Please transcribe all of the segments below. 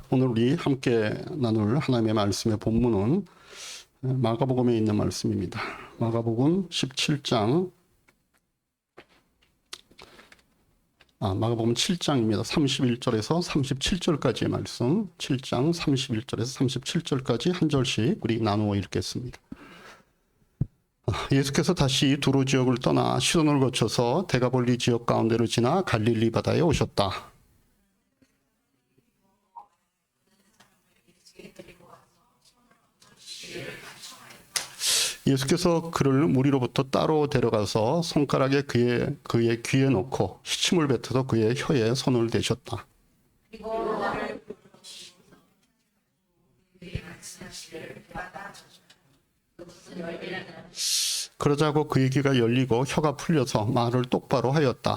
오늘 우리 함께 나눌 하나님의 말씀의 본문은 마가복음에 있는 말씀입니다. 마가복음 17장, 마가복음 7장입니다. 31절에서 37절까지의 말씀, 7장 31절에서 37절까지 한 절씩 우리 나누어 읽겠습니다. 예수께서 다시 두로 지역을 떠나 시돈을 거쳐서 데가볼리 지역 가운데로 지나 갈릴리 바다에 오셨다. 예수께서 그를 무리로부터 따로 데려가서 손가락에 그의 귀에 놓고 시침을 뱉어서 그의 혀에 손을 대셨다. 그러자고 그의 귀가 열리고 혀가 풀려서 말을 똑바로 하였다.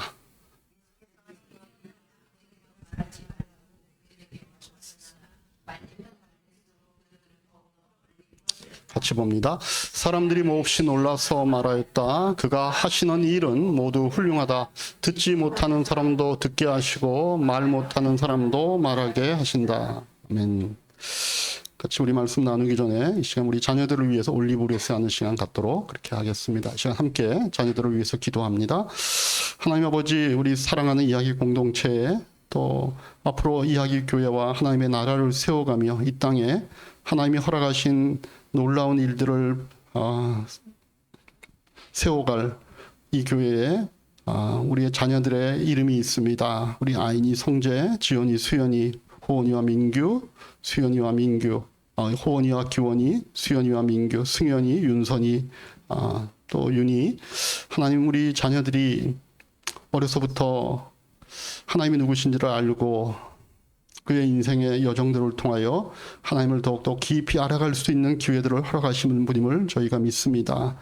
같이 봅니다. 사람들이 몹시 놀라서 말하였다. 그가 하시는 일은 모두 훌륭하다. 듣지 못하는 사람도 듣게 하시고 말 못하는 사람도 말하게 하신다. 아멘. 같이 우리 말씀 나누기 전에 이 시간 우리 자녀들을 위해서 올리브레스 하는 시간 갖도록 그렇게 하겠습니다. 이 시간 함께 자녀들을 위해서 기도합니다. 하나님 아버지, 우리 사랑하는 이야기 공동체에 또 앞으로 이야기 교회와 하나님의 나라를 세워가며 이 땅에 하나님이 허락하신 놀라운 일들을 세워갈 이 교회에 우리의 자녀들의 이름이 있습니다. 우리 아인이, 성재, 지연이, 수연이, 호원이와 민규, 수연이와 민규, 호원이와 기원이, 수연이와 민규, 승연이, 윤선이, 또 윤이. 하나님, 우리 자녀들이 어려서부터 하나님이 누구신지를 알고 그의 인생의 여정들을 통하여 하나님을 더욱더 깊이 알아갈 수 있는 기회들을 허락하시는 분임을 저희가 믿습니다.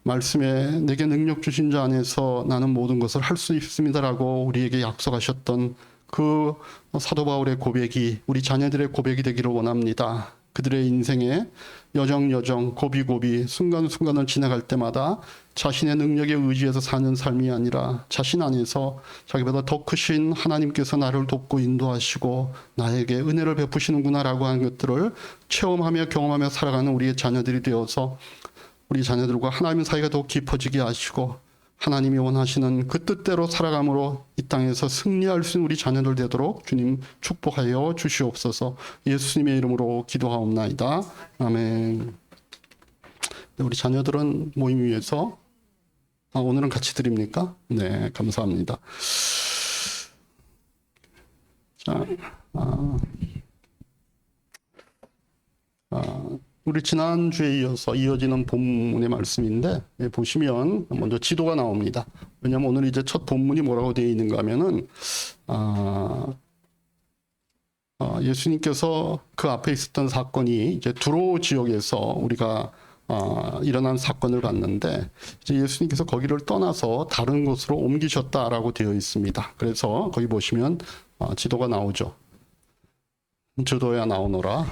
말씀에 내게 능력 주신 자 안에서 나는 모든 것을 할 수 있습니다라고 우리에게 약속하셨던 그 사도 바울의 고백이 우리 자녀들의 고백이 되기를 원합니다. 그들의 인생에 여정, 고비, 순간순간을 지나갈 때마다 자신의 능력에 의지해서 사는 삶이 아니라 자신 안에서 자기보다 더 크신 하나님께서 나를 돕고 인도하시고 나에게 은혜를 베푸시는구나라고 하는 것들을 체험하며 경험하며 살아가는 우리의 자녀들이 되어서 우리 자녀들과 하나님 사이가 더 깊어지게 하시고 하나님이 원하시는 그 뜻대로 살아감으로 이 땅에서 승리할 수 있는 우리 자녀들 되도록 주님 축복하여 주시옵소서. 예수님의 이름으로 기도하옵나이다. 아멘. 우리 자녀들은 모임 위에서 오늘은 같이 드립니까? 네, 감사합니다. 자, 우리 지난주에 이어서 이어지는 본문의 말씀인데 보시면 먼저 지도가 나옵니다. 왜냐하면 오늘 이제 첫 본문이 뭐라고 되어 있는가 하면은 예수님께서 그 앞에 있었던 사건이 이제 두로 지역에서 우리가 일어난 사건을 봤는데 이제 예수님께서 거기를 떠나서 다른 곳으로 옮기셨다라고 되어 있습니다. 그래서 거기 보시면 지도가 나오죠. 지도야 나오너라.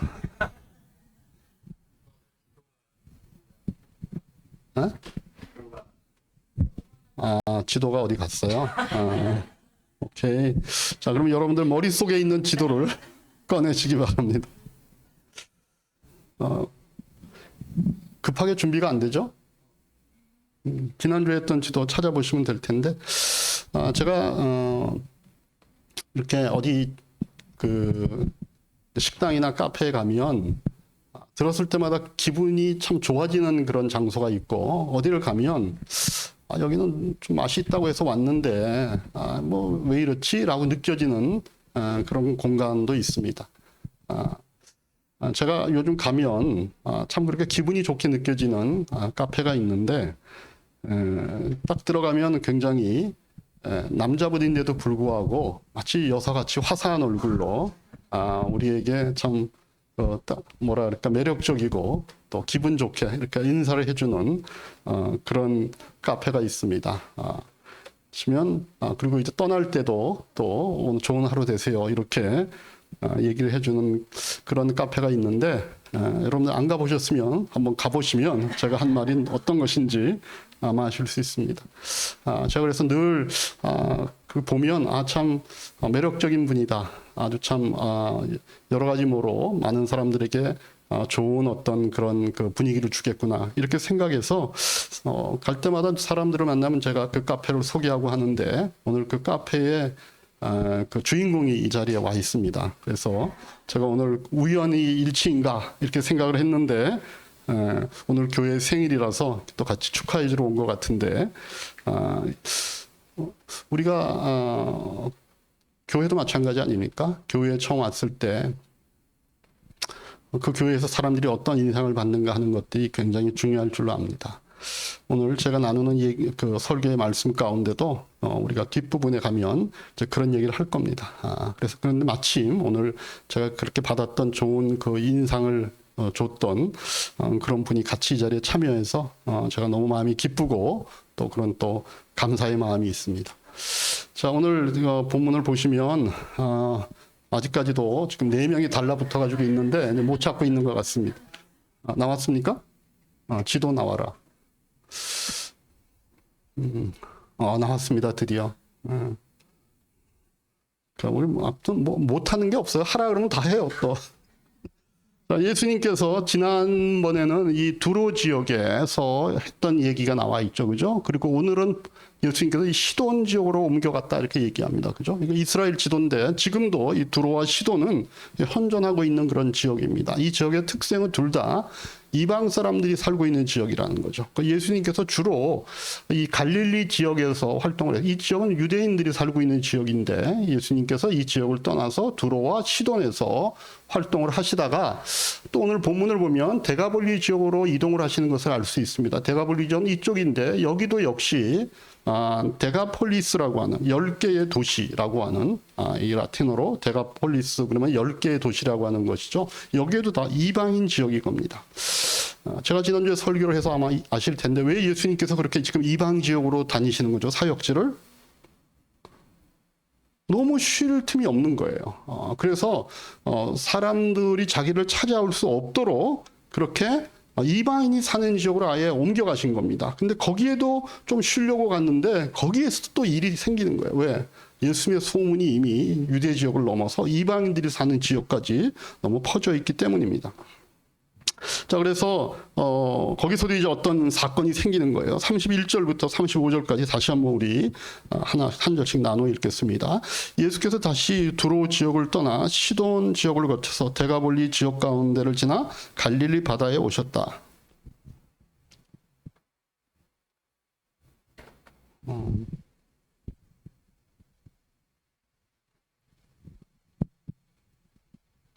지도가 어디 갔어요? 오케이. 자, 그럼 여러분들 머릿속에 있는 지도를 꺼내시기 바랍니다. 급하게 준비가 안 되죠? 지난주에 했던 지도 찾아보시면 될 텐데, 제가, 이렇게 어디 식당이나 카페에 가면 들었을 때마다 기분이 참 좋아지는 그런 장소가 있고, 어디를 가면 여기는 좀 맛이 있다고 해서 왔는데 뭐 왜 이렇지? 라고 느껴지는 그런 공간도 있습니다. 제가 요즘 가면 참 그렇게 기분이 좋게 느껴지는 카페가 있는데 딱 들어가면 굉장히 남자분인데도 불구하고 마치 여사같이 화사한 얼굴로 우리에게 참 뭐랄까 매력적이고 또 기분 좋게 이렇게 인사를 해주는 그런 카페가 있습니다. 치면 그리고 이제 떠날 때도 또 오늘 좋은 하루 되세요 이렇게 얘기를 해주는 그런 카페가 있는데 여러분들 안 가보셨으면 한번 가보시면 제가 한 말이 어떤 것인지 아마 아실 수 있습니다. 제가 그래서 늘 보면 참 매력적인 분이다. 아주 참 여러 가지 모로 많은 사람들에게 좋은 어떤 그런 그 분위기를 주겠구나 이렇게 생각해서 갈 때마다 사람들을 만나면 제가 그 카페를 소개하고 하는데 오늘 그 카페에 그 주인공이 이 자리에 와 있습니다. 그래서 제가 오늘 우연히 일치인가 이렇게 생각을 했는데 오늘 교회 생일이라서 또 같이 축하해 주러 온 것 같은데 우리가 교회도 마찬가지 아닙니까? 교회에 처음 왔을 때 그 교회에서 사람들이 어떤 인상을 받는가 하는 것들이 굉장히 중요할 줄로 압니다. 오늘 제가 나누는 그 설교의 말씀 가운데도 우리가 뒷부분에 가면 이제 그런 얘기를 할 겁니다. 그런데 마침 오늘 제가 그렇게 받았던 좋은 그 인상을 줬던 그런 분이 같이 이 자리에 참여해서 제가 너무 마음이 기쁘고 또 그런 또 감사의 마음이 있습니다. 자, 오늘 본문을 보시면 아직까지도 지금 4명이 달라붙어 가지고 있는데 못 찾고 있는 것 같습니다. 나왔습니까? 지도 나와라. 나왔습니다. 드디어. 우리 아무튼 못하는 게 없어요. 하라 그러면 다 해요. 또. 예수님께서 지난번에는 이 두로 지역에서 했던 얘기가 나와 있죠. 그죠? 그리고 오늘은 예수님께서 이 시돈 지역으로 옮겨갔다 이렇게 얘기합니다. 그죠? 이거 이스라엘 지도인데 지금도 이 두로와 시돈은 현존하고 있는 그런 지역입니다. 이 지역의 특성은 둘 다 이방 사람들이 살고 있는 지역이라는 거죠. 예수님께서 주로 이 갈릴리 지역에서 활동을 해요. 이 지역은 유대인들이 살고 있는 지역인데 예수님께서 이 지역을 떠나서 두로와 시돈에서 활동을 하시다가 또 오늘 본문을 보면 데가볼리 지역으로 이동을 하시는 것을 알 수 있습니다. 데가볼리 지역은 이쪽인데 여기도 역시 데가폴리스라고 하는 10개의 도시라고 하는 이 라틴어로 데가폴리스 그러면 10개의 도시라고 하는 것이죠. 여기에도 다 이방인 지역일 겁니다. 제가 지난주에 설교를 해서 아마 아실 텐데 왜 예수님께서 그렇게 지금 이방 지역으로 다니시는 거죠? 사역지를? 너무 쉴 틈이 없는 거예요. 그래서 사람들이 자기를 찾아올 수 없도록 그렇게 이방인이 사는 지역으로 아예 옮겨가신 겁니다. 근데 거기에도 좀 쉬려고 갔는데 거기에서 또 일이 생기는 거예요. 왜? 예수님의 소문이 이미 유대 지역을 넘어서 이방인들이 사는 지역까지 너무 퍼져 있기 때문입니다. 자, 그래서 거기서도 이제 어떤 사건이 생기는 거예요. 31절부터 35절까지 다시 한번 우리 한 절씩 나눠 읽겠습니다. 예수께서 다시 두로 지역을 떠나 시돈 지역을 거쳐서 데가볼리 지역 가운데를 지나 갈릴리 바다에 오셨다.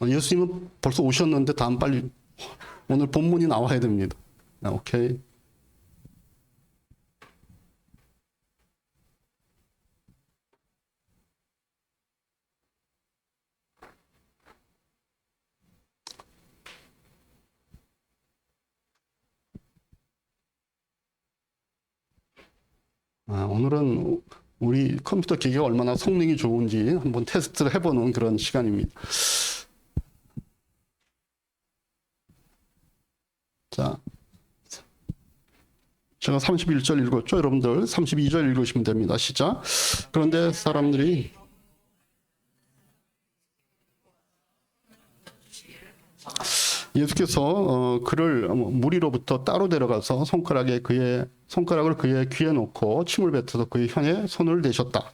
예수님은 벌써 오셨는데 다음 빨리 오늘 본문이 나와야 됩니다. 오케이. 오늘은 우리 컴퓨터 기기가 얼마나 성능이 좋은지 한번 테스트를 해보는 그런 시간입니다. 자, 제가 31절 읽었죠? 여러분들 32절 읽으시면 됩니다. 시작. 그런데 사람들이 예수께서 그를 무리로부터 따로 데려가서 손가락을 그의 귀에 놓고 침을 뱉어서 그의 혀에 손을 대셨다.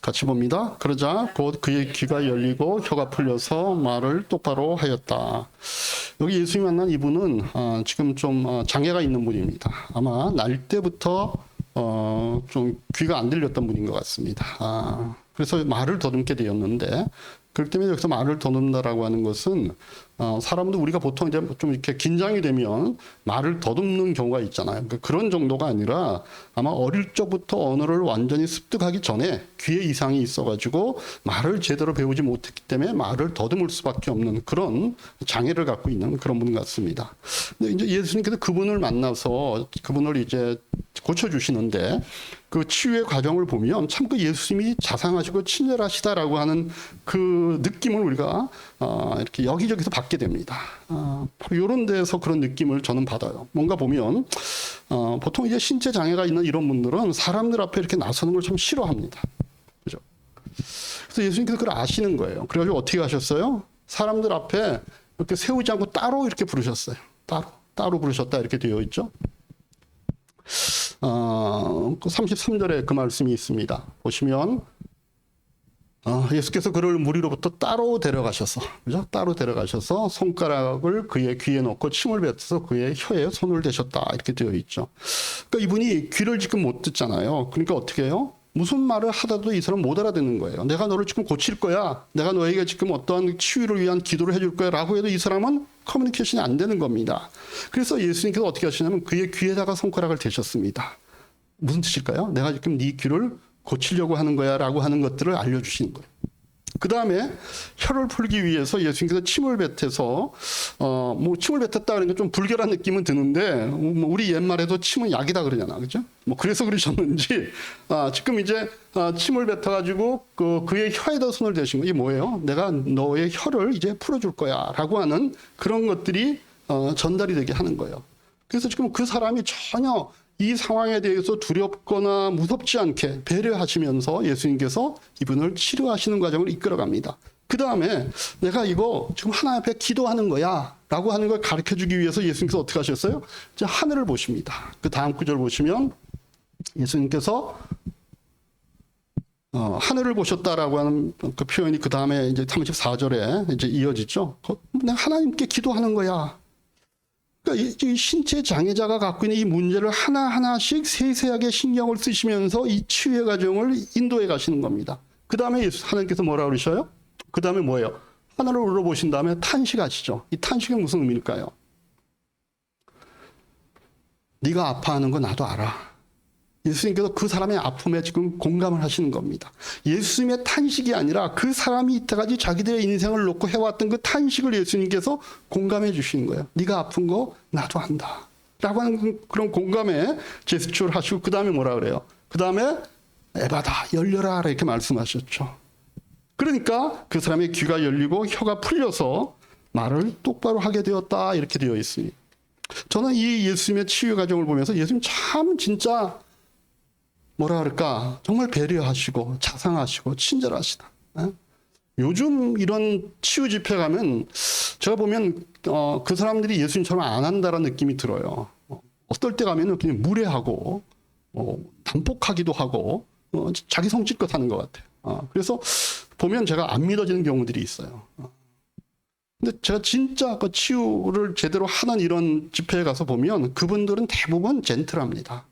같이 봅니다. 그러자 곧 그의 귀가 열리고 혀가 풀려서 말을 똑바로 하였다. 여기 예수님 만난 이분은 지금 좀 장애가 있는 분입니다. 아마 날 때부터 좀 귀가 안 들렸던 분인 것 같습니다. 그래서 말을 더듬게 되었는데 그렇기 때문에 여기서 말을 더듬다라고 하는 것은 사람도 우리가 보통 이제 좀 이렇게 긴장이 되면 말을 더듬는 경우가 있잖아요. 그러니까 그런 정도가 아니라 아마 어릴 적부터 언어를 완전히 습득하기 전에 귀에 이상이 있어가지고 말을 제대로 배우지 못했기 때문에 말을 더듬을 수밖에 없는 그런 장애를 갖고 있는 그런 분 같습니다. 근데 이제 예수님께서 그분을 만나서 그분을 이제 고쳐주시는데 그 치유의 과정을 보면 참 그 예수님이 자상하시고 친절하시다라고 하는 그 느낌을 우리가 이렇게 여기저기서 받게 됩니다. 이런 데서 그런 느낌을 저는 받아요. 뭔가 보면 보통 이제 신체 장애가 있는 이런 분들은 사람들 앞에 이렇게 나서는 걸 참 싫어합니다. 그죠? 그래서 예수님께서 그걸 아시는 거예요. 그래가지고 어떻게 하셨어요? 사람들 앞에 이렇게 세우지 않고 따로 이렇게 부르셨어요. 따로 부르셨다 이렇게 되어 있죠. 33절에 그 말씀이 있습니다. 보시면 예수께서 그를 무리로부터 따로 데려가셔서, 그죠? 따로 데려가셔서 손가락을 그의 귀에 넣고 침을 뱉어서 그의 혀에 손을 대셨다 이렇게 되어 있죠. 그러니까 이분이 귀를 지금 못 듣잖아요. 그러니까 어떻게 해요? 무슨 말을 하다도 이 사람 못 알아듣는 거예요. 내가 너를 지금 고칠 거야. 내가 너에게 지금 어떠한 치유를 위한 기도를 해줄 거야. 라고 해도 이 사람은 커뮤니케이션이 안 되는 겁니다. 그래서 예수님께서 어떻게 하시냐면 그의 귀에다가 손가락을 대셨습니다. 무슨 뜻일까요? 내가 지금 네 귀를 고치려고 하는 거야. 라고 하는 것들을 알려주시는 거예요. 그 다음에 혀를 풀기 위해서 예수님께서 침을 뱉어서 뭐 침을 뱉었다 그러니까 좀 불결한 느낌은 드는데 우리 옛말에도 침은 약이다 그러잖아, 그죠? 뭐 그래서 그러셨는지 지금 이제 침을 뱉어가지고 그의 혀에다 손을 대신 거 이게 뭐예요? 내가 너의 혀를 이제 풀어줄 거야라고 하는 그런 것들이 전달이 되게 하는 거예요. 그래서 지금 그 사람이 전혀 이 상황에 대해서 두렵거나 무섭지 않게 배려하시면서 예수님께서 이분을 치료하시는 과정을 이끌어갑니다. 그 다음에 내가 이거 지금 하나님 앞에 기도하는 거야 라고 하는 걸 가르쳐주기 위해서 예수님께서 어떻게 하셨어요? 이제 하늘을 보십니다. 그 다음 구절 보시면 예수님께서 하늘을 보셨다라고 하는 그 표현이 그 다음에 이제 34절에 이제 이어지죠. 내가 하나님께 기도하는 거야. 그러니까 이 신체 장애자가 갖고 있는 이 문제를 하나하나씩 세세하게 신경을 쓰시면서 이 치유의 과정을 인도해 가시는 겁니다. 그 다음에 하나님께서 뭐라 그러셔요? 그 다음에 뭐예요? 하늘을 올려보신 다음에 탄식하시죠. 이 탄식은 무슨 의미일까요? 네가 아파하는 거 나도 알아. 예수님께서 그 사람의 아픔에 지금 공감을 하시는 겁니다. 예수님의 탄식이 아니라 그 사람이 이때까지 자기들의 인생을 놓고 해왔던 그 탄식을 예수님께서 공감해 주시는 거예요. 네가 아픈 거 나도 안다. 라고 하는 그런 공감에 제스처를 하시고 그 다음에 뭐라 그래요? 그 다음에 에바다 열려라 이렇게 말씀하셨죠. 그러니까 그 사람의 귀가 열리고 혀가 풀려서 말을 똑바로 하게 되었다 이렇게 되어 있습니다. 저는 이 예수님의 치유 과정을 보면서 예수님 참 진짜 뭐라 그럴까 정말 배려하시고 자상하시고 친절하시다. 요즘 이런 치유 집회 가면 제가 보면 그 사람들이 예수님처럼 안 한다라는 느낌이 들어요. 어떨 때 가면은 그냥 무례하고 단폭하기도 하고 자기 성질껏 하는 것 같아요. 그래서 보면 제가 안 믿어지는 경우들이 있어요. 근데 제가 진짜 그 치유를 제대로 하는 이런 집회에 가서 보면 그분들은 대부분 젠틀합니다.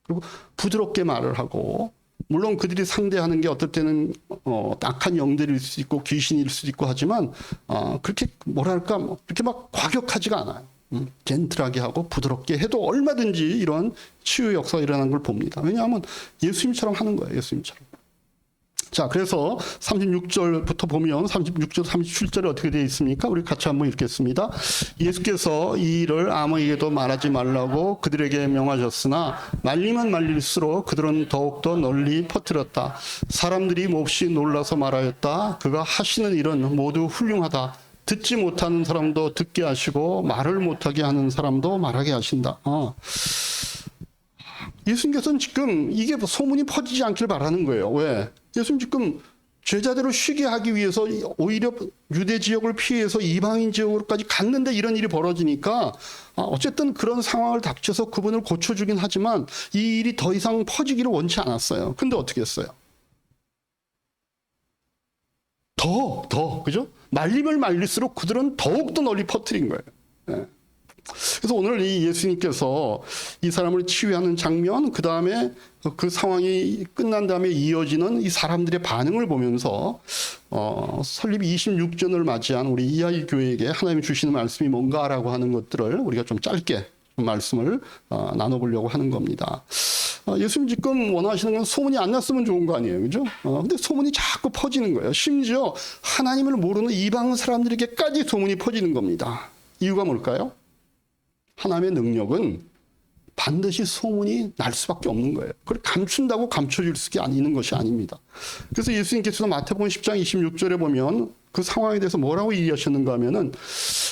그리고 부드럽게 말을 하고 물론 그들이 상대하는 게 어떨 때는 악한 영들일 수 있고 귀신일 수도 있고 하지만 그렇게 뭐랄까 그렇게 막 과격하지가 않아요. 젠틀하게 하고 부드럽게 해도 얼마든지 이런 치유 역사가 일어나는 걸 봅니다. 왜냐하면 예수님처럼 하는 거예요. 예수님처럼. 자, 그래서 36절부터 보면 36절, 37절에 어떻게 되어 있습니까? 우리 같이 한번 읽겠습니다. 예수께서 이 일을 아무에게도 말하지 말라고 그들에게 명하셨으나 말리면 말릴수록 그들은 더욱더 널리 퍼뜨렸다. 사람들이 몹시 놀라서 말하였다. 그가 하시는 일은 모두 훌륭하다. 듣지 못하는 사람도 듣게 하시고 말을 못하게 하는 사람도 말하게 하신다. 예수님께서는 지금 이게 소문이 퍼지지 않길 바라는 거예요. 왜? 예수님 지금 제자대로 쉬게 하기 위해서 오히려 유대 지역을 피해서 이방인 지역으로까지 갔는데 이런 일이 벌어지니까 어쨌든 그런 상황을 닥쳐서 그분을 고쳐주긴 하지만 이 일이 더 이상 퍼지기를 원치 않았어요. 근데 어떻게 했어요? 그죠? 말리면 말릴수록 그들은 더욱더 널리 퍼뜨린 거예요. 네. 그래서 오늘 이 예수님께서 이 사람을 치유하는 장면, 그 다음에 그 상황이 끝난 다음에 이어지는 이 사람들의 반응을 보면서 설립 26전을 맞이한 우리 이하이 교회에게 하나님이 주시는 말씀이 뭔가라고 하는 것들을 우리가 좀 짧게 말씀을 나눠보려고 하는 겁니다. 예수님 지금 원하시는 건 소문이 안 났으면 좋은 거 아니에요, 그죠? 근데 소문이 자꾸 퍼지는 거예요. 심지어 하나님을 모르는 이방 사람들에게까지 소문이 퍼지는 겁니다. 이유가 뭘까요? 하나님의 능력은 반드시 소문이 날 수밖에 없는 거예요. 그걸 감춘다고 감춰질 수 있는 것이 아닙니다. 그래서 예수님께서도 마태복음 10장 26절에 보면 그 상황에 대해서 뭐라고 얘기하셨는가 하면은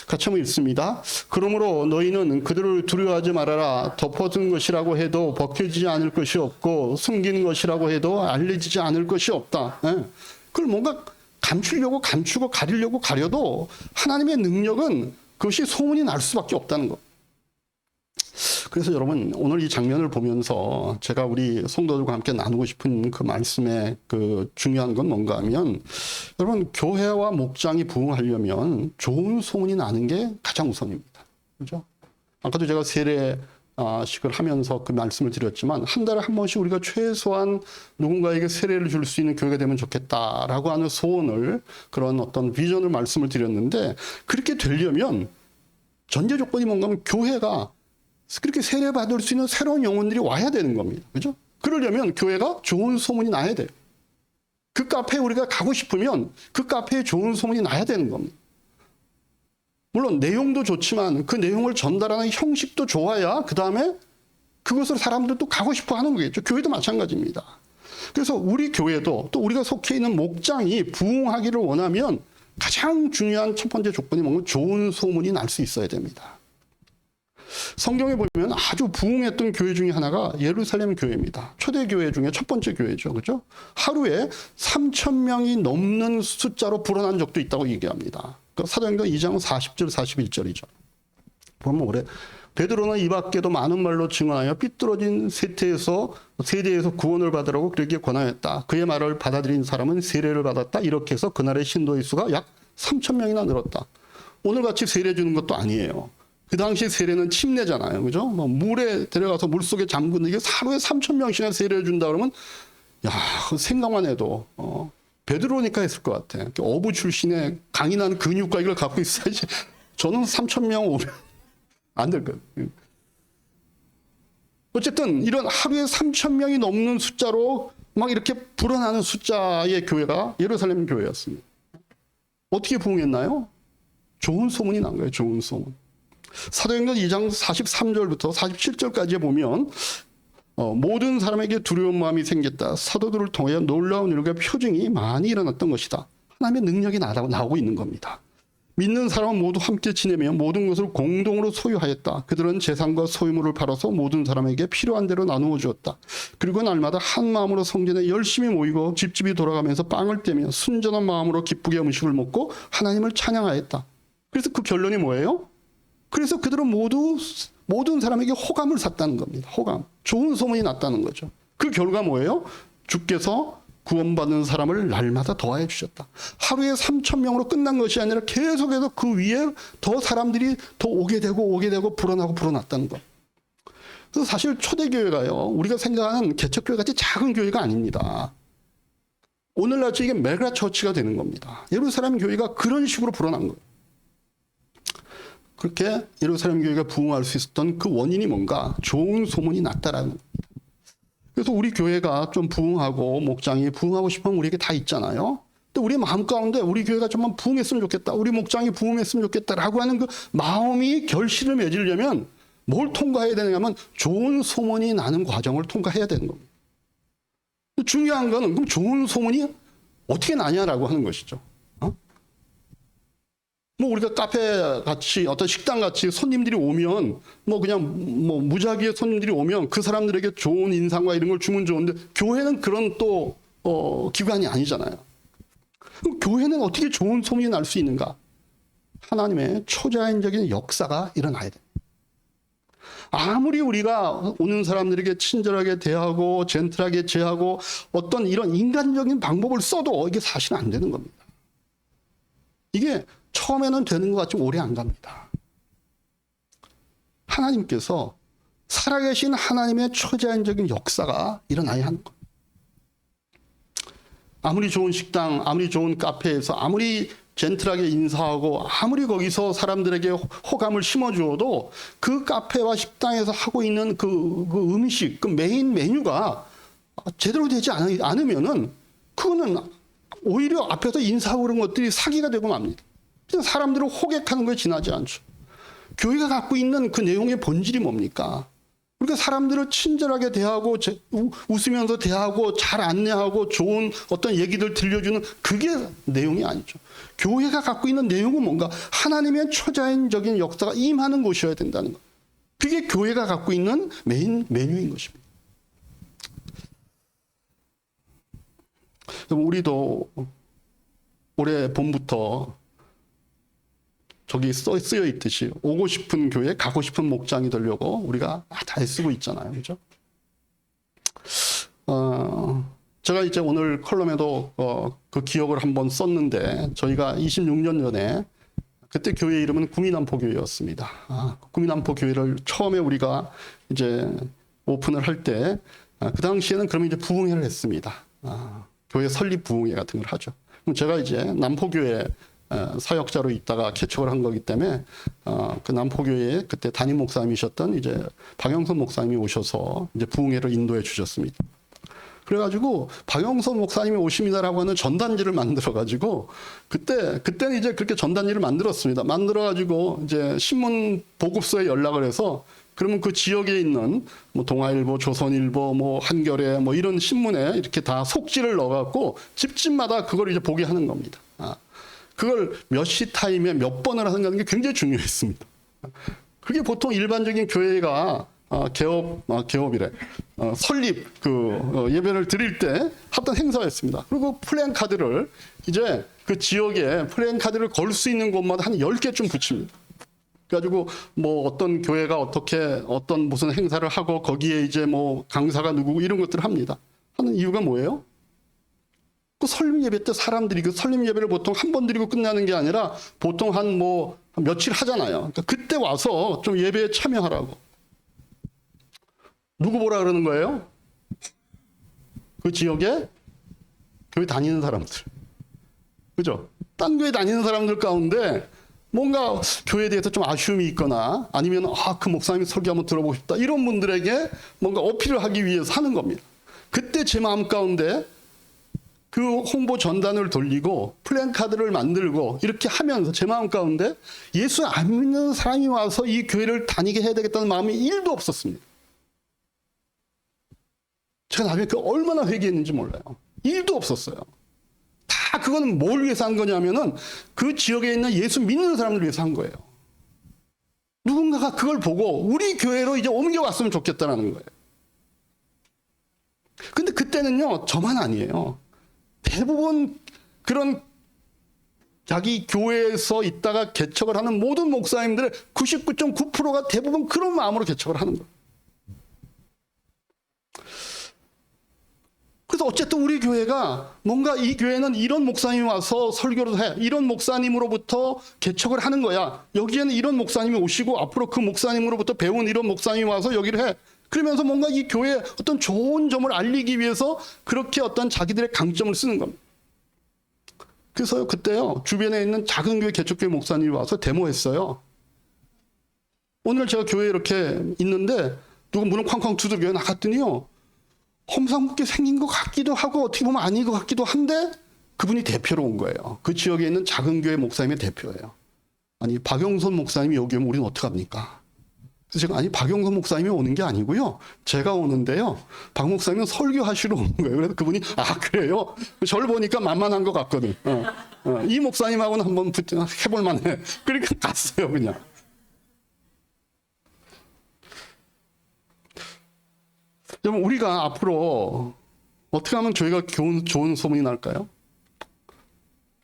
같이 한번 읽습니다. 그러므로 너희는 그들을 두려워하지 말아라. 덮어둔 것이라고 해도 벗겨지지 않을 것이 없고 숨긴 것이라고 해도 알려지지 않을 것이 없다. 예. 그걸 뭔가 감추려고 감추고 가리려고 가려도 하나님의 능력은 그것이 소문이 날 수밖에 없다는 것. 그래서 여러분 오늘 이 장면을 보면서 제가 우리 성도들과 함께 나누고 싶은 그 말씀의 그 중요한 건 뭔가 하면 여러분 교회와 목장이 부흥하려면 좋은 소문이 나는 게 가장 우선입니다. 그죠? 아까도 제가 세례식을 하면서 그 말씀을 드렸지만 한 달에 한 번씩 우리가 최소한 누군가에게 세례를 줄 수 있는 교회가 되면 좋겠다라고 하는 소원을 그런 어떤 비전을 말씀을 드렸는데 그렇게 되려면 전제 조건이 뭔가 하면 교회가 그렇게 세례받을 수 있는 새로운 영혼들이 와야 되는 겁니다. 그죠? 그러려면 교회가 좋은 소문이 나야 돼요. 그 카페에 우리가 가고 싶으면 그 카페에 좋은 소문이 나야 되는 겁니다. 물론 내용도 좋지만 그 내용을 전달하는 형식도 좋아야 그 다음에 그것을 사람들도 가고 싶어 하는 거겠죠. 교회도 마찬가지입니다. 그래서 우리 교회도 또 우리가 속해 있는 목장이 부흥하기를 원하면 가장 중요한 첫 번째 조건이 뭔가 좋은 소문이 날 수 있어야 됩니다. 성경에 보면 아주 부흥했던 교회 중에 하나가 예루살렘 교회입니다. 초대교회 중에 첫 번째 교회죠. 그죠? 하루에 3,000명이 넘는 숫자로 불어난 적도 있다고 얘기합니다. 사도행전 2장 40절 41절이죠. 보면 그래. 베드로는 이 밖에도 많은 말로 증언하여 삐뚤어진 세대에서 구원을 받으라고 그렇게 권하였다. 그의 말을 받아들인 사람은 세례를 받았다. 이렇게 해서 그날의 신도의 수가 약 3,000명이나 늘었다. 오늘같이 세례 주는 것도 아니에요. 그 당시 세례는 침례잖아요. 그죠? 뭐 물에 데려가서 물속에 잠그는 이게 하루에 3,000명씩이나 세례를 준다 그러면 야, 생각만 해도 베드로니까 했을 것 같아. 어부 출신의 강인한 근육과 이걸 갖고 있어야지. 저는 3,000명 오면 안 될 거예요. 어쨌든 이런 하루에 3,000명이 넘는 숫자로 막 이렇게 불어나는 숫자의 교회가 예루살렘 교회였습니다. 어떻게 부흥했나요? 좋은 소문이 난 거예요. 좋은 소문. 사도행전 2장 43절부터 47절까지 보면 모든 사람에게 두려운 마음이 생겼다. 사도들을 통하여 놀라운 일과 표징이 많이 일어났던 것이다. 하나님의 능력이 나오고 있는 겁니다. 믿는 사람은 모두 함께 지내며 모든 것을 공동으로 소유하였다. 그들은 재산과 소유물을 팔아서 모든 사람에게 필요한 대로 나누어 주었다. 그리고 날마다 한 마음으로 성전에 열심히 모이고 집집이 돌아가면서 빵을 떼며 순전한 마음으로 기쁘게 음식을 먹고 하나님을 찬양하였다. 그래서 그 결론이 뭐예요? 그래서 그들은 모든 사람에게 호감을 샀다는 겁니다. 호감. 좋은 소문이 났다는 거죠. 그 결과 뭐예요? 주께서 구원받는 사람을 날마다 더하여 주셨다. 하루에 3,000명으로 끝난 것이 아니라 계속해서 그 위에 더 사람들이 더 오게 되고 불어났다는 것. 그래서 사실 초대교회가요, 우리가 생각하는 개척교회 같이 작은 교회가 아닙니다. 오늘날 이게 메가처치가 되는 겁니다. 예루살렘 교회가 그런 식으로 불어난 거예요. 그렇게 예루살렘 교회가 부흥할 수 있었던 그 원인이 뭔가? 좋은 소문이 났다라는 겁니다. 그래서 우리 교회가 좀 부흥하고 목장이 부흥하고 싶으면 우리에게 다 있잖아요. 근데 우리 마음 가운데 우리 교회가 좀만 부흥했으면 좋겠다. 우리 목장이 부흥했으면 좋겠다라고 하는 그 마음이 결실을 맺으려면 뭘 통과해야 되냐면 좋은 소문이 나는 과정을 통과해야 되는 겁니다. 중요한 거는 그럼 좋은 소문이 어떻게 나냐라고 하는 것이죠. 뭐 우리가 카페 같이 어떤 식당 같이 손님들이 오면 뭐 그냥 뭐 무작위의 손님들이 오면 그 사람들에게 좋은 인상과 이런 걸 주면 좋은데 교회는 그런 또 기관이 아니잖아요. 그럼 교회는 어떻게 좋은 소문이 날 수 있는가? 하나님의 초자연적인 역사가 일어나야 돼요. 아무리 우리가 오는 사람들에게 친절하게 대하고 젠틀하게 대하고 어떤 이런 인간적인 방법을 써도 이게 사실은 안 되는 겁니다. 이게 처음에는 되는 것 같지만 오래 안 갑니다. 하나님께서 살아계신 하나님의 초자연적인 역사가 일어나야 하는 거예요. 아무리 좋은 식당, 아무리 좋은 카페에서 아무리 젠틀하게 인사하고 아무리 거기서 사람들에게 호감을 심어주어도 그 카페와 식당에서 하고 있는 그 음식, 그 메인 메뉴가 제대로 되지 않으면은 그거는 오히려 앞에서 인사하고 그런 것들이 사기가 되고 맙니다. 그냥 사람들을 호객하는 거에 지나지 않죠. 교회가 갖고 있는 그 내용의 본질이 뭡니까? 우리가 사람들을 친절하게 대하고 웃으면서 대하고 잘 안내하고 좋은 어떤 얘기들 들려주는 그게 내용이 아니죠. 교회가 갖고 있는 내용은 뭔가 하나님의 초자연적인 역사가 임하는 곳이어야 된다는 것. 그게 교회가 갖고 있는 메인 메뉴인 것입니다. 우리도 올해 봄부터 저기 쓰여 있듯이 오고 싶은 교회, 가고 싶은 목장이 되려고 우리가 다 애쓰고 있잖아요. 그죠? 제가 이제 오늘 컬럼에도 그 기억을 한번 썼는데, 저희가 26년 전에 그때 교회 이름은 구미남포교회였습니다. 구미남포교회를 처음에 우리가 이제 오픈을 할 때, 그 당시에는 그러면 이제 부흥회를 했습니다. 교회 설립 부흥회 같은 걸 하죠. 그럼 제가 이제 남포교회 사역자로 있다가 개척을 한 거기 때문에 그 남포교회에 그때 담임 목사님이셨던 이제 박영선 목사님이 오셔서 이제 부흥회를 인도해 주셨습니다. 그래가지고 박영선 목사님이 오십니다라고 하는 전단지를 만들어가지고 그때는 이제 그렇게 전단지를 만들었습니다. 만들어가지고 이제 신문 보급소에 연락을 해서, 그러면 그 지역에 있는 뭐 동아일보, 조선일보, 뭐 한겨레 뭐 이런 신문에 이렇게 다 속지를 넣어갖고 집집마다 그걸 이제 보게 하는 겁니다. 그걸 몇 시 타임에 몇 번을 하는 게 굉장히 중요했습니다. 그게 보통 일반적인 교회가 개업이래. 설립 예배를 드릴 때 하던 행사였습니다. 그리고 플랜카드를 이제 그 지역에 플랜카드를 걸 수 있는 곳마다 한 10개쯤 붙입니다. 그래가지고 뭐 어떤 교회가 어떤 무슨 행사를 하고 거기에 이제 뭐 강사가 누구고 이런 것들을 합니다. 하는 이유가 뭐예요? 그 설립 예배 때 사람들이 그 설립 예배를 보통 한 번 드리고 끝나는 게 아니라 보통 한 며칠 하잖아요. 그러니까 그때 와서 좀 예배에 참여하라고. 누구 보라 그러는 거예요? 그 지역에 교회 다니는 사람들. 그죠? 딴 교회 다니는 사람들 가운데 뭔가 교회에 대해서 좀 아쉬움이 있거나 아니면 그 목사님 설교 한번 들어보고 싶다, 이런 분들에게 뭔가 어필을 하기 위해서 하는 겁니다. 그때 제 마음 가운데 그 홍보 전단을 돌리고 플랜카드를 만들고 이렇게 하면서 제 마음 가운데 예수 안 믿는 사람이 와서 이 교회를 다니게 해야 되겠다는 마음이 1도 없었습니다. 제가 나중에 그 얼마나 회개했는지 몰라요. 1도 없었어요. 다 그거는 뭘 위해서 한 거냐면은 그 지역에 있는 예수 믿는 사람들 위해서 한 거예요. 누군가가 그걸 보고 우리 교회로 이제 옮겨왔으면 좋겠다라는 거예요. 근데 그때는요, 저만 아니에요. 대부분 그런 자기 교회에서 있다가 개척을 하는 모든 목사님들의 99.9%가 대부분 그런 마음으로 개척을 하는 거예요. 그래서 어쨌든 우리 교회가 뭔가 이 교회는 이런 목사님이 와서 설교를 해, 이런 목사님으로부터 개척을 하는 거야, 여기에는 이런 목사님이 오시고 앞으로 그 목사님으로부터 배운 이런 목사님이 와서 여기를 해, 그러면서 뭔가 이 교회의 어떤 좋은 점을 알리기 위해서 그렇게 어떤 자기들의 강점을 쓰는 겁니다. 그래서 그때요, 주변에 있는 작은 교회 개척교회 목사님이 와서 데모했어요. 오늘 제가 교회에 이렇게 있는데 누가 문을 쾅쾅 두들겨 나갔더니요, 험상궂게 생긴 것 같기도 하고 어떻게 보면 아닌 것 같기도 한데 그분이 대표로 온 거예요. 그 지역에 있는 작은 교회 목사님의 대표예요. 아니, 박영선 목사님이 여기 오면 우리는 어떡합니까? 그래서 제가, 아니, 박영선 목사님이 오는 게 아니고요, 제가 오는데요, 박 목사님은 설교하시러 오는 거예요. 그래서 그분이, 그래요? 저를 보니까 만만한 것 같거든. 이 목사님하고는 한번 해볼 만해. 그러니까 갔어요, 그냥. 여러분, 우리가 앞으로 어떻게 하면 저희가 좋은 소문이 날까요?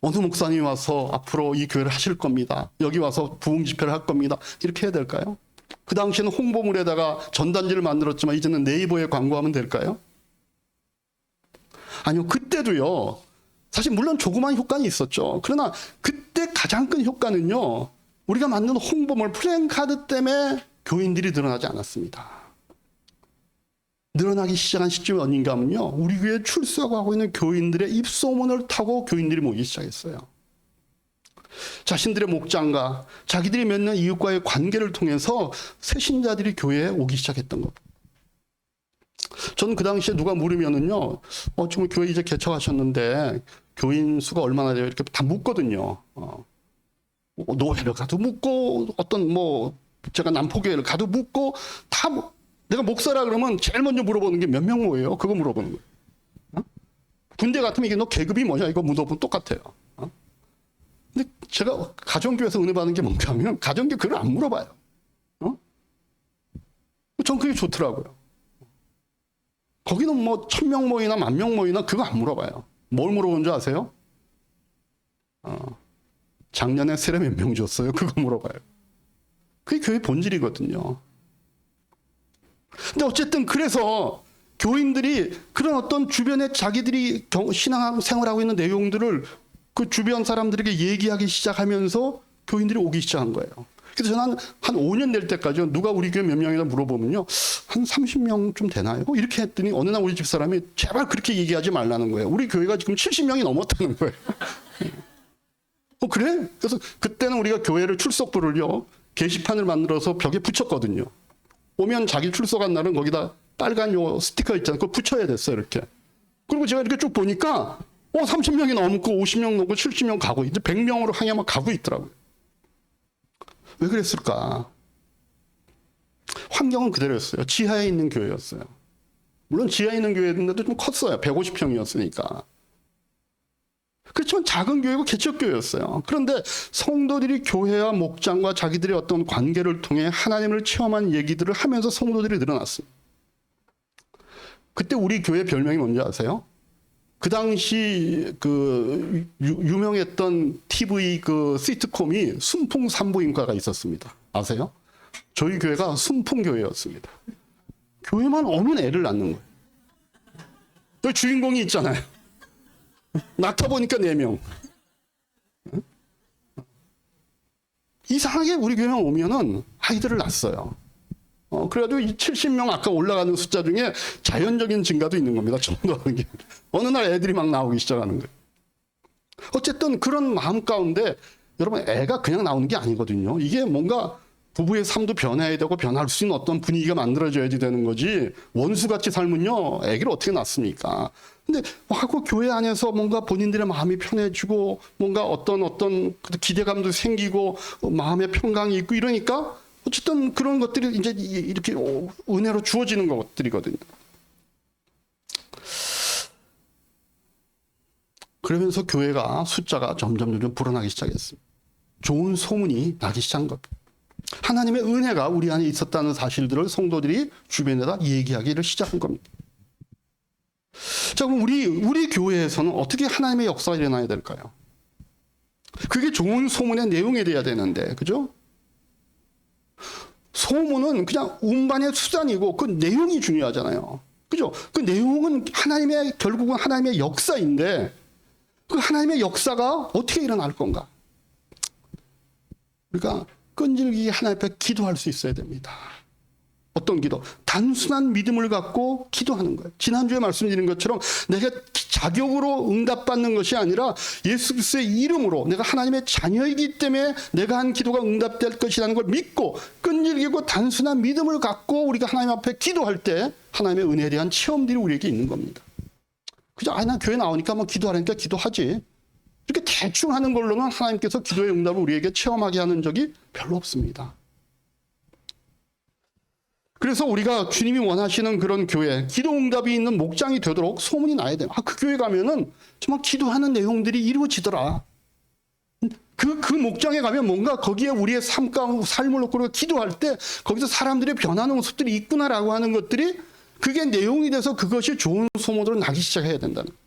어느 목사님이 와서 앞으로 이 교회를 하실 겁니다, 여기 와서 부흥 집회를 할 겁니다, 이렇게 해야 될까요? 그 당시에는 홍보물에다가 전단지를 만들었지만 이제는 네이버에 광고하면 될까요? 아니요, 그때도요, 사실 물론 조그만 효과는 있었죠. 그러나 그때 가장 큰 효과는요, 우리가 만든 홍보물 플랜카드 때문에 교인들이 늘어나지 않았습니다. 늘어나기 시작한 시점이 어딘가 하면요, 우리 교회에 출석하고 있는 교인들의 입소문을 타고 교인들이 모이기 시작했어요. 자신들의 목장과 자기들이 맺는 이웃과의 관계를 통해서 새신자들이 교회에 오기 시작했던 것. 저는 그 당시에 누가 물으면은요, 지금 교회 이제 개척하셨는데 교인 수가 얼마나 돼요? 이렇게 다 묻거든요. 노회를 가도 묻고, 어떤 제가 남포교회를 가도 묻고, 다 내가 목사라 그러면 제일 먼저 물어보는 게 몇 명 모여요? 그거 물어보는 거예요. 어? 군대 같으면 이게 너 계급이 뭐냐? 이거 물어보면 똑같아요. 어? 근데 제가 가정교회에서 은혜 받은 게 뭔가 하면 가정교회 그걸 안 물어봐요. 어? 전 그게 좋더라고요. 거기는 뭐 1000명 모이나 10,000명 모이나 그거 안 물어봐요. 뭘 물어본 줄 아세요? 작년에 세례 몇 명 줬어요? 그거 물어봐요. 그게 교회 본질이거든요. 근데 어쨌든 그래서 교인들이 그런 어떤 주변에 자기들이 신앙 생활하고 있는 내용들을 그 주변 사람들에게 얘기하기 시작하면서 교인들이 오기 시작한 거예요. 그래서 저는 한 5년 될 때까지 누가 우리 교회 몇 명이나 물어보면요. 한 30명 좀 되나요? 이렇게 했더니 어느 날 우리 집 사람이 제발 그렇게 얘기하지 말라는 거예요. 우리 교회가 지금 70명이 넘었다는 거예요. 그래? 그래서 그때는 우리가 교회를 출석부를요. 게시판을 만들어서 벽에 붙였거든요. 오면 자기 출석한 날은 거기다 빨간 요 스티커 있잖아요. 그거 붙여야 됐어요. 이렇게. 그리고 제가 이렇게 쭉 보니까 30명이 넘고 50명 넘고 70명 가고 이제 100명으로 향해 가고 있더라고요. 왜 그랬을까? 환경은 그대로였어요. 지하에 있는 교회였어요. 물론 지하에 있는 교회인데도 좀 컸어요. 150평이었으니까. 그렇지만 작은 교회고 개척교회였어요. 그런데 성도들이 교회와 목장과 자기들의 어떤 관계를 통해 하나님을 체험한 얘기들을 하면서 성도들이 늘어났습니다. 그때 우리 교회 별명이 뭔지 아세요? 그 당시 그 유명했던 TV 그 시트콤이 순풍 산부인과가 있었습니다. 아세요? 저희 교회가 순풍교회였습니다. 교회만 오면 애를 낳는 거예요. 여기 주인공이 있잖아요. 낳다 보니까 4명. 이상하게 우리 교회만 오면은 아이들을 낳았어요. 그래가지고 이 70명 아까 올라가는 숫자 중에 자연적인 증가도 있는 겁니다. 정도하는 게. 어느 날 애들이 막 나오기 시작하는 거예요. 어쨌든 그런 마음 가운데 여러분 애가 그냥 나오는 게 아니거든요. 이게 뭔가 부부의 삶도 변해야 되고 변할 수 있는 어떤 분위기가 만들어져야지 되는 거지 원수같이 살면요 애기를 어떻게 낳습니까? 근데 하고 교회 안에서 뭔가 본인들의 마음이 편해지고 뭔가 어떤 기대감도 생기고 마음의 평강이 있고 이러니까 어쨌든 그런 것들이 이제 이렇게 은혜로 주어지는 것들이거든요. 그러면서 교회가 숫자가 점점 불어나기 시작했습니다. 좋은 소문이 나기 시작한 겁니다. 하나님의 은혜가 우리 안에 있었다는 사실들을 성도들이 주변에다 얘기하기를 시작한 겁니다. 자, 그럼 우리 교회에서는 어떻게 하나님의 역사가 일어나야 될까요? 그게 좋은 소문의 내용이 돼야 되는데, 그죠? 소문은 그냥 운반의 수단이고 그 내용이 중요하잖아요. 그죠? 그 내용은 결국은 하나님의 역사인데 그 하나님의 역사가 어떻게 일어날 건가? 그러니까 끈질기게 하나님 앞에 기도할 수 있어야 됩니다. 어떤 기도? 단순한 믿음을 갖고 기도하는 거예요. 지난주에 말씀드린 것처럼 내가 자격으로 응답받는 것이 아니라 예수 그리스도의 이름으로 내가 하나님의 자녀이기 때문에 내가 한 기도가 응답될 것이라는 걸 믿고 끈질기고 단순한 믿음을 갖고 우리가 하나님 앞에 기도할 때 하나님의 은혜에 대한 체험들이 우리에게 있는 겁니다. 그죠? 난 교회 나오니까 뭐 기도하라니까 기도하지. 이렇게 대충 하는 걸로는 하나님께서 기도의 응답을 우리에게 체험하게 하는 적이 별로 없습니다. 그래서 우리가 주님이 원하시는 그런 교회, 기도 응답이 있는 목장이 되도록 소문이 나야 돼요. 그 교회 가면은 정말 기도하는 내용들이 이루어지더라. 그 목장에 가면 뭔가 거기에 우리의 삶을 놓고 기도할 때 거기서 사람들의 변하는 모습들이 있구나라고 하는 것들이 그게 내용이 돼서 그것이 좋은 소문으로 나기 시작해야 된다는 거예요.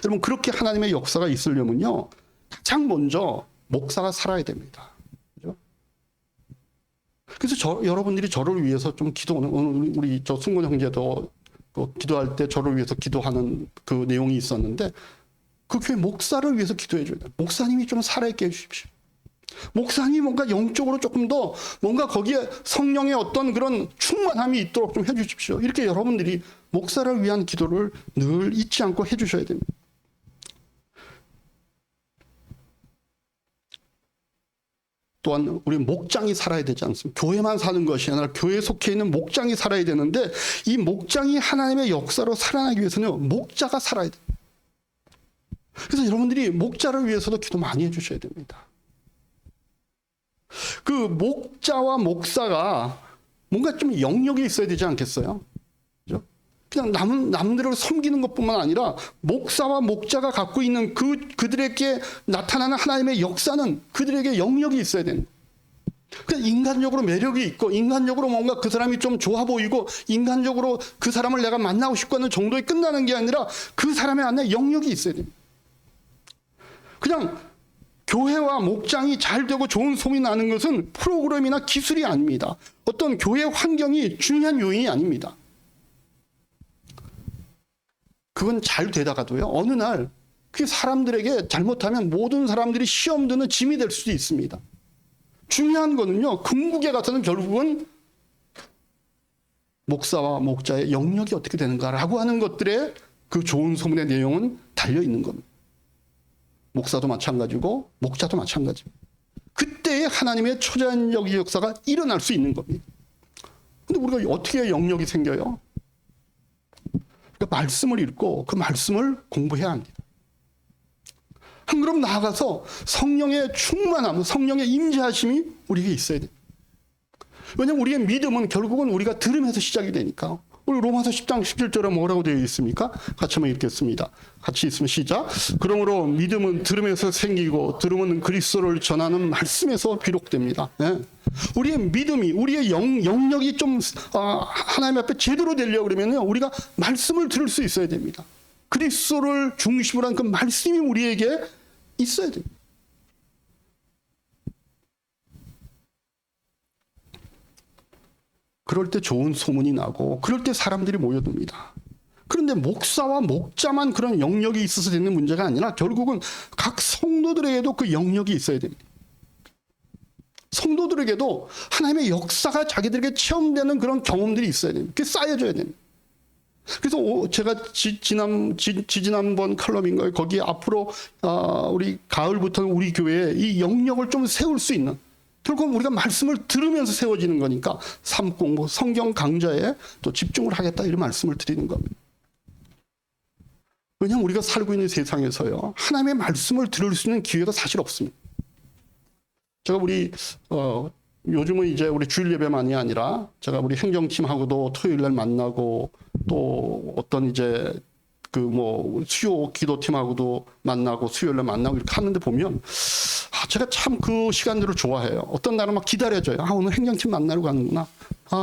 여러분 그렇게 하나님의 역사가 있으려면요 가장 먼저 목사가 살아야 됩니다. 그죠? 그래서 여러분들이 저를 위해서 좀 우리 승곤 형제도 기도할 때 저를 위해서 기도하는 그 내용이 있었는데 그 교회 목사를 위해서 기도해 줘야 돼요. 목사님이 좀 살아있게 해주십시오. 목사님이 뭔가 영적으로 조금 더 뭔가 거기에 성령의 어떤 그런 충만함이 있도록 좀 해주십시오. 이렇게 여러분들이 목사를 위한 기도를 늘 잊지 않고 해주셔야 됩니다. 또한 우리 목장이 살아야 되지 않습니까? 교회만 사는 것이 아니라 교회에 속해 있는 목장이 살아야 되는데 이 목장이 하나님의 역사로 살아나기 위해서는 목자가 살아야 돼요. 그래서 여러분들이 목자를 위해서도 기도 많이 해주셔야 됩니다. 그 목자와 목사가 뭔가 좀 영역이 있어야 되지 않겠어요? 그죠? 그냥 남들을 섬기는 것뿐만 아니라 목사와 목자가 갖고 있는 그들에게 나타나는 하나님의 역사는 그들에게 영역이 있어야 되는. 그냥 인간적으로 매력이 있고 인간적으로 뭔가 그 사람이 좀 좋아 보이고 인간적으로 그 사람을 내가 만나고 싶고 하는 정도에 끝나는 게 아니라 그 사람의 안에 영역이 있어야 됩니다. 그냥 교회와 목장이 잘 되고 좋은 소문이 나는 것은 프로그램이나 기술이 아닙니다. 어떤 교회 환경이 중요한 요인이 아닙니다. 그건 잘 되다가도요, 어느 날 그 사람들에게 잘못하면 모든 사람들이 시험 드는 짐이 될 수도 있습니다. 중요한 거는요, 궁극에 가서는 결국은 목사와 목자의 영역이 어떻게 되는가라고 하는 것들에 그 좋은 소문의 내용은 달려 있는 겁니다. 목사도 마찬가지고 목자도 마찬가지입니다. 그때의 하나님의 초자연적 역사가 일어날 수 있는 겁니다. 근데 우리가 어떻게 영역이 생겨요? 그러니까 말씀을 읽고 그 말씀을 공부해야 합니다. 한 걸음 나아가서 성령의 충만함, 성령의 임재하심이 우리에게 있어야 돼요. 왜냐하면 우리의 믿음은 결국은 우리가 들으면서 시작이 되니까. 우리 로마서 10장 17절에 뭐라고 되어 있습니까? 같이 한번 읽겠습니다. 같이 있으면 시작. 그러므로 믿음은 들으면서 생기고 들음은 그리스도를 전하는 말씀에서 비록됩니다. 네. 우리의 믿음이, 우리의 영역이 좀 하나님 앞에 제대로 되려고 그러면요, 우리가 말씀을 들을 수 있어야 됩니다. 그리스도를 중심으로 한 그 말씀이 우리에게 있어야 됩니다. 그럴 때 좋은 소문이 나고 그럴 때 사람들이 모여듭니다. 그런데 목사와 목자만 그런 영역이 있어서 되는 문제가 아니라 결국은 각 성도들에게도 그 영역이 있어야 됩니다. 성도들에게도 하나님의 역사가 자기들에게 체험되는 그런 경험들이 있어야 됩니다. 그게 쌓여져야 됩니다. 그래서 제가 지난번 칼럼인가요? 거기에 앞으로 우리 가을부터 우리 교회에 이 영역을 좀 세울 수 있는, 결국 우리가 말씀을 들으면서 세워지는 거니까 삶 공부, 성경 강좌에 또 집중을 하겠다 이런 말씀을 드리는 겁니다. 왜냐하면 우리가 살고 있는 세상에서요, 하나님의 말씀을 들을 수 있는 기회가 사실 없습니다. 제가 요즘은 이제 우리 주일 예배만이 아니라 제가 우리 행정팀하고도 토요일 날 만나고 또 어떤 이제 수요 기도팀하고도 만나고 수요일 날 만나고 이렇게 하는데 보면 제가 참 그 시간들을 좋아해요. 어떤 날은 막 기다려져요. 오늘 행정팀 만나러 가는구나.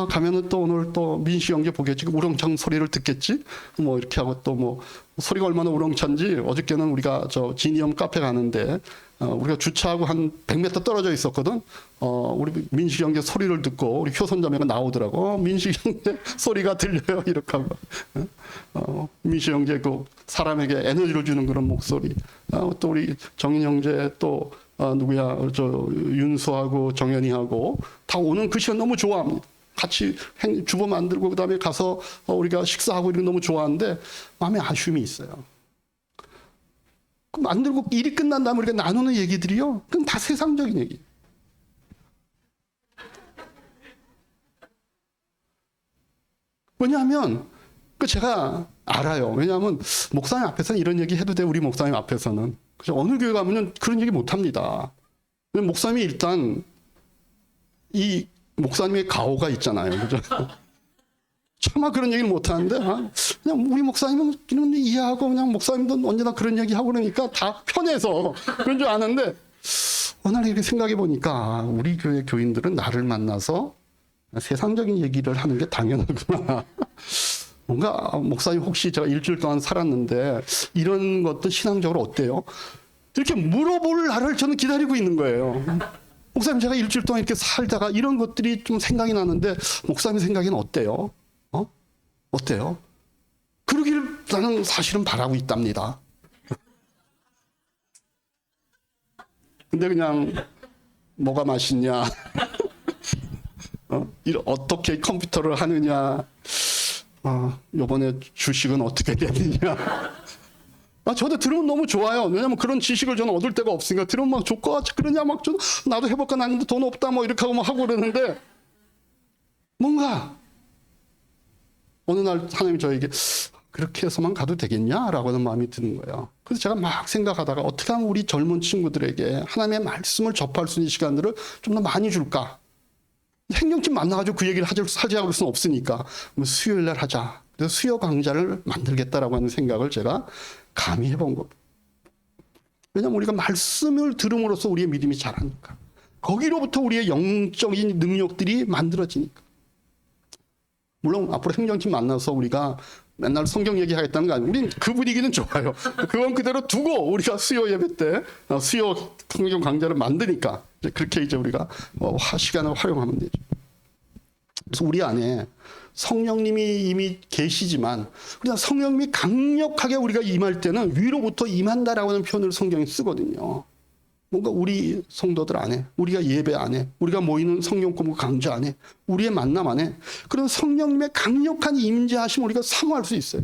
가면은 또 오늘 또 민씨 형제 보겠지. 우렁찬 소리를 듣겠지. 뭐 이렇게 하고 또 소리가 얼마나 우렁찬지 어저께는 우리가 지니엄 카페 가는데 우리가 주차하고 한 100m 떨어져 있었거든. 우리 민식 형제 소리를 듣고 우리 효선자매가 나오더라고. 민식 형제 소리가 들려요. 이렇게 하고. 민식 형제 그 사람에게 에너지를 주는 그런 목소리. 또 우리 정인 형제 또 누구야? 윤수하고 정현이하고 다 오는 그 시간 너무 좋아합니다. 같이 주보 만들고 그다음에 가서 우리가 식사하고 이런 거 너무 좋아하는데 마음에 아쉬움이 있어요. 만들고 일이 끝난 다음에 우리가 나누는 얘기들이요, 그건 다 세상적인 얘기. 왜냐하면 제가 알아요. 왜냐하면 목사님 앞에서는 이런 얘기 해도 돼. 우리 목사님 앞에서는. 그래서 어느 교회 가면은 그런 얘기 못 합니다. 목사님이 일단 이 목사님의 가오가 있잖아요. 그죠? 차마 그런 얘기를 못 하는데, 그냥 우리 목사님은 이런 이해하고 그냥 목사님도 언제나 그런 얘기 하고 그러니까 다 편해서 그런 줄 아는데, 어느 날 이렇게 생각해 보니까 우리 교회 교인들은 나를 만나서 세상적인 얘기를 하는 게 당연하구나. 뭔가 목사님 혹시 제가 일주일 동안 살았는데 이런 것도 신앙적으로 어때요? 이렇게 물어볼 날을 저는 기다리고 있는 거예요. 목사님 제가 일주일 동안 이렇게 살다가 이런 것들이 좀 생각이 나는데 목사님 생각에는 어때요? 어때요? 그러기를 나는 사실은 바라고 있답니다. 근데 그냥 뭐가 맛있냐, 어떻게 컴퓨터를 하느냐, 요번에 주식은 어떻게 되느냐. 저도 들으면 너무 좋아요. 왜냐면 그런 지식을 저는 얻을 데가 없으니까 들으면 막 좋고, 그러냐, 막 나도 해볼까, 나는데 돈 없다, 뭐 이렇게 하고 막 하고 그러는데, 뭔가 어느 날 하나님이 저에게 그렇게 해서만 가도 되겠냐라고 하는 마음이 드는 거예요. 그래서 제가 막 생각하다가 어떻게 하면 우리 젊은 친구들에게 하나님의 말씀을 접할 수 있는 시간들을 좀 더 많이 줄까? 행정팀 만나가지고 그 얘기를 하자고 할 수는 없으니까 수요일 날 하자. 그래서 수요 강좌를 만들겠다라고 하는 생각을 제가 감히 해본 겁니다. 왜냐하면 우리가 말씀을 들음으로써 우리의 믿음이 자라니까. 거기로부터 우리의 영적인 능력들이 만들어지니까. 물론 앞으로 행정팀 만나서 우리가 맨날 성경 얘기하겠다는 거 아니에요. 우린 그 분위기는 좋아요. 그건 그대로 두고 우리가 수요 예배 때 수요 성경 강좌를 만드니까 그렇게 이제 우리가 시간을 활용하면 되죠. 그래서 우리 안에 성령님이 이미 계시지만 우리가 성령님이 강력하게 우리가 임할 때는 위로부터 임한다라고 하는 표현을 성경에 쓰거든요. 뭔가 우리 성도들 안에, 우리가 예배 안에, 우리가 모이는 성경 공부 강좌 안에, 우리의 만남 안에 그런 성령님의 강력한 임재하심을 우리가 사모할 수 있어요.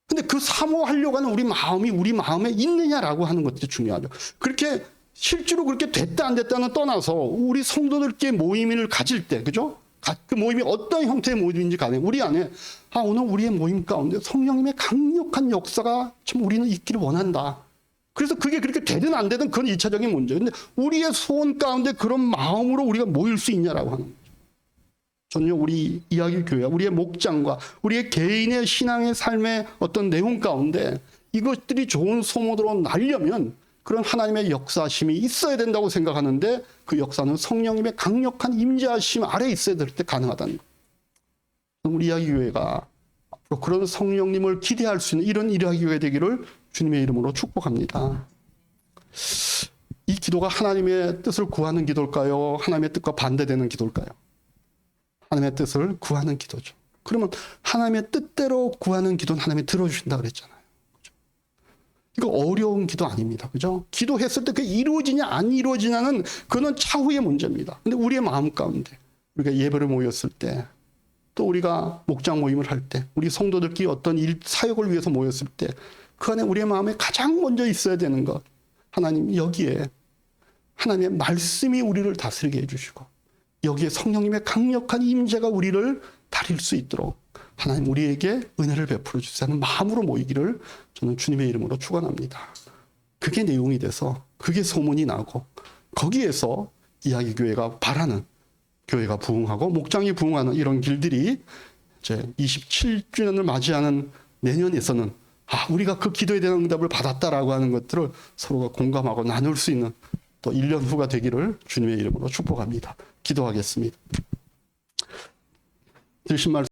근데 그 사모하려고 하는 우리 마음이 우리 마음에 있느냐라고 하는 것도 중요하죠. 그렇게 실제로 그렇게 됐다 안 됐다는 떠나서 우리 성도들께 모임을 가질 때, 그죠? 그 모임이 어떤 형태의 모임인지 간에 우리 안에 오늘 우리의 모임 가운데 성령님의 강력한 역사가 참 우리는 있기를 원한다. 그래서 그게 그렇게 되든 안 되든 그건 1차적인 문제예요. 근데 우리의 소원 가운데 그런 마음으로 우리가 모일 수 있냐라고 하는 거죠. 저는요, 우리 이야기 교회, 우리의 목장과 우리의 개인의 신앙의 삶의 어떤 내용 가운데 이것들이 좋은 소문으로 날려면 그런 하나님의 역사심이 있어야 된다고 생각하는데 그 역사는 성령님의 강력한 임재하심 아래 있어야 될 때 가능하다는 거예요. 우리 이야기 교회가 앞으로 그런 성령님을 기대할 수 있는 이런 이야기 교회 되기를 주님의 이름으로 축복합니다. 이 기도가 하나님의 뜻을 구하는 기도일까요? 하나님의 뜻과 반대되는 기도일까요? 하나님의 뜻을 구하는 기도죠. 그러면 하나님의 뜻대로 구하는 기도는 하나님이 들어주신다 그랬잖아요. 그죠? 이거 어려운 기도 아닙니다. 그죠? 기도했을 때 그게 이루어지냐 안 이루어지냐는 그건 차후의 문제입니다. 근데 우리의 마음 가운데 우리가 예배를 모였을 때 또 우리가 목장 모임을 할 때 우리 성도들끼리 어떤 사역을 위해서 모였을 때 그 안에 우리의 마음에 가장 먼저 있어야 되는 것, 하나님 여기에 하나님의 말씀이 우리를 다스리게 해주시고 여기에 성령님의 강력한 임재가 우리를 다릴 수 있도록 하나님 우리에게 은혜를 베풀어 주세요 하는 마음으로 모이기를 저는 주님의 이름으로 축원합니다. 그게 내용이 돼서 그게 소문이 나고 거기에서 이야기 교회가 바라는 교회가 부흥하고 목장이 부흥하는 이런 길들이 이제 27주년을 맞이하는 내년에서는 우리가 그 기도에 대한 응답을 받았다라고 하는 것들을 서로가 공감하고 나눌 수 있는 또 1년 후가 되기를 주님의 이름으로 축복합니다. 기도하겠습니다. 들으신 말씀